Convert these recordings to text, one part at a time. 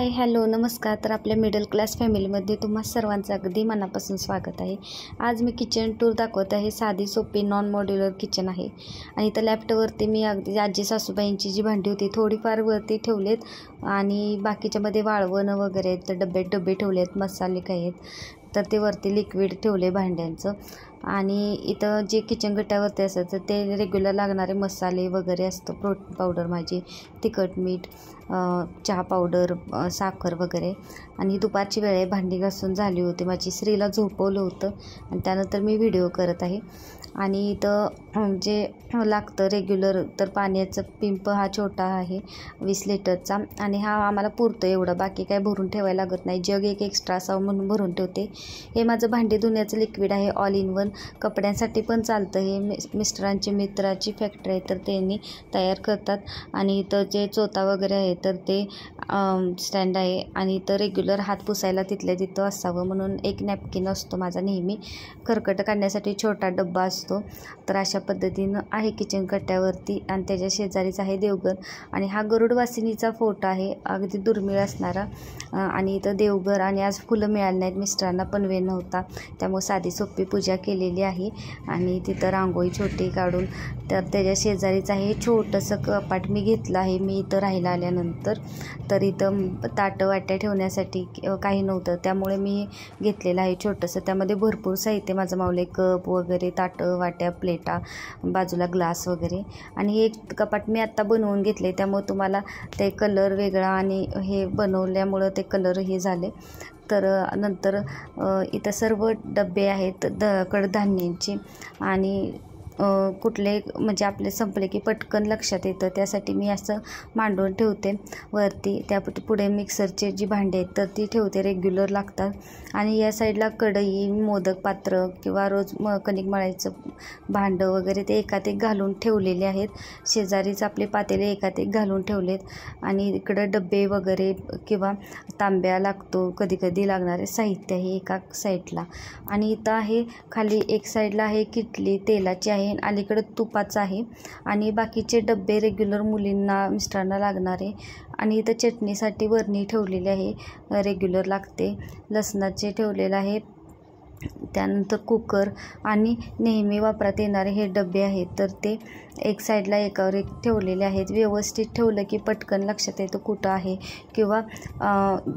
Hi hello नमस्कार. तर आपल्या मिडल क्लास फॅमिलीमध्ये तुम्हा सर्वांचं अगदी मनापासून स्वागत आहे. आज मी किचन टूर दाखवत आहे. साधी सोपी नॉन मॉड्युलर किचन आहे आणि इथं लॅपटॉपवरती मी अगदी आजी सासूबाईंची जी भांडी होती थोडीफार वरती ठेवलेत आणि बाकीच्यामध्ये वाळवणं वगैरे आहेत. तर डबे ठेवले आहेत, मसाले काय आहेत तर ते वरती लिक्विड ठेवले भांड्यांचं. आणि इथं जे किचन गट्ट्यावरती असतं तर ते रेग्युलर लागणारे मसाले वगैरे असतं. प्रोटीन पावडर माझी, तिखट मीठ, चहा पावडर, साखर वगैरे. आणि दुपारची वेळ आहे, भांडी घासून झाली होती माझी. श्रीला झोपवलं होतं आणि त्यानंतर मी व्हिडिओ करत आहे. आणि इथं जे लागतं रेग्युलर तर पाण्याचं पिंप हा छोटा आहे 20 लिटरचा आणि हा आम्हाला पुरतो एवढं, बाकी काय भरून ठेवायला लागत नाही. जग एक एक्स्ट्रा असावं म्हणून भरून ठेवते. हे माझं भांडी धुण्याचं लिक्विड आहे, ऑल इन वन. कपड्यांसाठी पण चालतं हे. मिस्टरांची मित्राची फॅक्टरी आहे तर त्यांनी तयार करतात. आणि इथं जे चोथा वगैरे आहे तर ते स्टँड आहे. आणि इथं रेग्युलर हात पुसायला तिथल्या तिथं असावं म्हणून एक नॅपकिन असतो माझा नेहमी. खरकटं काढण्यासाठी छोटा डब्बा असतो. तर अशा पद्धतीनं आहे किचन कट्ट्यावरती. आणि त्याच्या शेजारीच आहे देवघर. आणि हा गरुड वासिनीचा फोटो आहे, अगदी दुर्मिळ असणारा. आणि इथं देवघर. आणि आज फुलं मिळाली नाहीत, मिस्टरांना पण वेळ नव्हता, त्यामुळे साधी सोपी पूजा केलेली आहे. आणि तिथं रांगोळी छोटी काढून तर त्याच्या शेजारीच आहे छोटंसं कपाट मी घेतलं आहे मी इथं राहायला आल्यानंतर. तर इथं ताटं वाट्या ठेवण्यासाठी काही नव्हतं त्यामुळे मी घेतलेलं आहे छोटंसं. त्यामध्ये भरपूर साहित्य माझं मावले, कप वगैरे, ताटं वाट्या, प्लेटा, बाजूला ग्लास वगैरे. आणि हे कपाट मी आत्ता बनवून घेतले त्यामुळे तुम्हाला ते कलर वेगळा आणि हे बनवल्यामुळं ते कलर हे झाले. तर नंतर इथं सर्व डबे आहेत कडधान्यांचे. आणि कुठले म्हणजे आपले संपले की पटकन लक्षात येतं त्यासाठी मी असं मांडून ठेवते वरती. त्या पुढे मिक्सरचे जी भांडी आहेत तर ती ठेवते, रेग्युलर लागतात. आणि या साईडला कढई, मोदक पात्र किंवा रोज कणिक मळायचं भांडं वगैरे ते एकात एक घालून ठेवलेले आहेत. शेजारीच आपले पातेले एकात एक घालून ठेवलेत. आणि इकडं डबे वगैरे किंवा तांब्या लागतो कधी कधी लागणारे साहित्य आहे एका साईडला. आणि इथं आहे खाली एक साईडला आहे किटली तेलाची आहे, अलीकडे तुपाचं आहे. आणि बाकीचे डबे रेग्युलर मुलींना मिस्टरांना लागणारे. आणि इथं चटणीसाठी वरणी ठेवलेली आहे, रेग्युलर लागते. लसणाचे ठेवलेलं आहे. त्यानंतर कुकर आणि नेहमी वापरात येणारे हे डबे आहेत तर ते एक साईडला एकावर एक ठेवलेले आहेत. व्यवस्थित ठेवलं की पटकन लक्षात येतं कुठं आहे. किंवा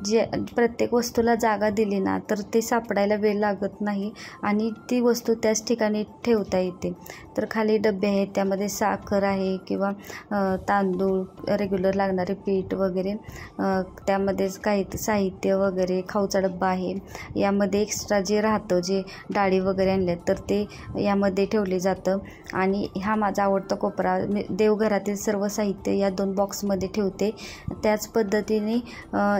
जे प्रत्येक वस्तूला जागा दिली ना तर ते सापडायला वेळ लागत नाही आणि ती वस्तू त्याच ठिकाणी ठेवता येते. तर खाली डबे आहेत, त्यामध्ये साखर आहे किंवा तांदूळ, रेग्युलर लागणारे पीठ वगैरे. त्यामध्येच काही साहित्य वगैरे, खाऊचा डब्बा आहे. यामध्ये एक्स्ट्रा जे राहतं, जे डाळी वगैरे आणल्यात तर ते यामध्ये ठेवले जातं. आणि हा माझा आवडता कोपरा. देवघरातील सर्व साहित्य या 2 बॉक्समध्ये ठेवते. त्याच पद्धतीने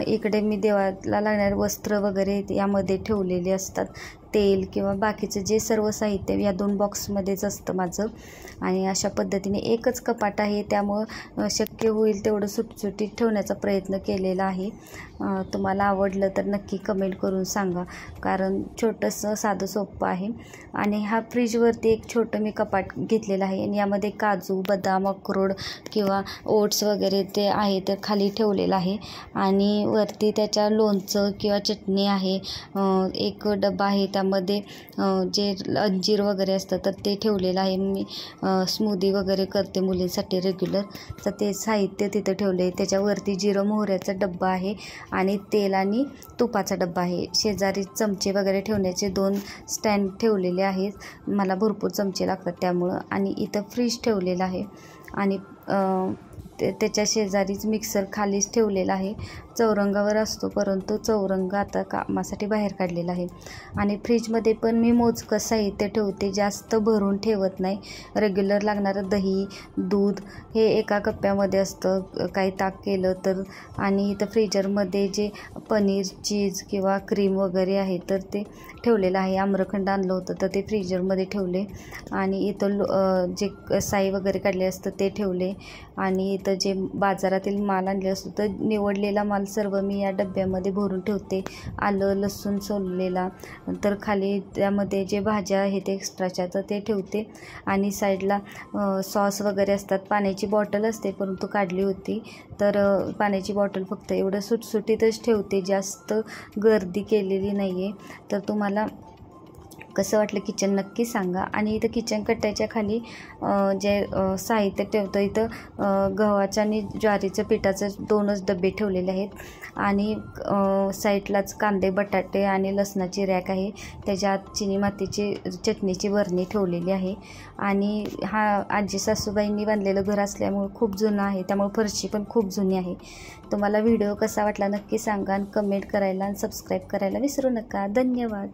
इकडे मी देवाला लागणारे वस्त्र वगैरे यामध्ये ठेवलेले असतात. तेल किंवा बाकीचं जे सर्व साहित्य या 2 बॉक्समध्येच असतं माझं. आणि अशा पद्धतीने एकच कपाट आहे त्यामुळं शक्य होईल तेवढं सुटसुटीत ठेवण्याचा प्रयत्न केलेला आहे. तुम्हाला आवडलं तर नक्की कमेंट करून सांगा, कारण छोटंसं साधं सोपं आहे. आणि हा फ्रीजवरती एक छोटं मी कपाट घेतलेलं आहे आणि यामध्ये काजू, बदाम, अक्रोड किंवा ओट्स वगैरे ते आहे तर खाली ठेवलेलं आहे. आणि वरती त्याच्या लोणचं किंवा चटणी आहे. एक डबा आहे त्यामध्ये जे अंजीर वगैरे असतं तर ते ठेवलेलं आहे. मी स्मूदी वगैरे करते मुलींसाठी रेग्युलर, तर ते साहित्य तिथं ठेवले. त्याच्यावरती जिरं मोहऱ्याचा डब्बा आहे आणि तेल आणि तुपाचा डब्बा आहे. शेजारी चमचे वगैरे ठेवण्याचे 2 स्टँड ठेवलेले आहेत, मला भरपूर चमचे लागतात त्यामुळं. आणि इथं फ्रीज ठेवलेलं आहे. आणि त्याच्या शेजारीच मिक्सर खालीच ठेवलेला आहे. चौरंगावर असतो परंतु चौरंग आता कामासाठी बाहेर काढलेला आहे. आणि फ्रीजमध्ये पण मी मोजकं साहित्य ठेवते, जास्त भरून ठेवत नाही. रेग्युलर लागणारं दही, दूध हे एका कप्प्यामध्ये असतं, काही ताक केलं तर. आणि इथं फ्रीजरमध्ये जे पनीर, चीज किंवा क्रीम वगैरे आहे तर ते ठेवलेलं आहे. आम्रखंड आणलं होतं तर ते फ्रीजरमध्ये ठेवले. आणि इथं जे साई वगैरे काढले असतं ते ठेवले. आणि इथं जे बाजारातील माल आणले असतो तर निवडलेला माल सर्व मी या डब्यामध्ये भरून ठेवते. आलं लसूण सोललेला, तर खाली त्यामध्ये जे भाज्या आहेत एक्स्ट्राच्या तर ते ठेवते. आणि साईडला सॉस वगैरे असतात. पाण्याची बॉटल असते परंतु काढली होती, तर पाण्याची बॉटल फक्त एवढं सुटसुटीतच ठेवते, जास्त गर्दी केलेली नाही आहे. तर तुम्हाला कसं वाटलं किचन नक्की सांगा. आणि इथं किचन कट्ट्याच्या खाली जे साहित्य ठेवतं इथं गव्हाचं आणि ज्वारीचं पिठाचं 2च डबे ठेवलेले आहेत. आणि साईडलाच कांदे बटाटे आणि लसणाची रॅक आहे. त्याच्यात चिनी मातीची चटणीची बरणी ठेवलेली आहे. आणि हा आजी सासूबाईंनी बांधलेलं घर असल्यामुळे खूप जुनं आहे, त्यामुळे फरशी पण खूप जुनी आहे. तुम्हाला व्हिडिओ कसा वाटला नक्की सांगा आणि कमेंट करायला आणि सबस्क्राईब करायला विसरू नका. धन्यवाद.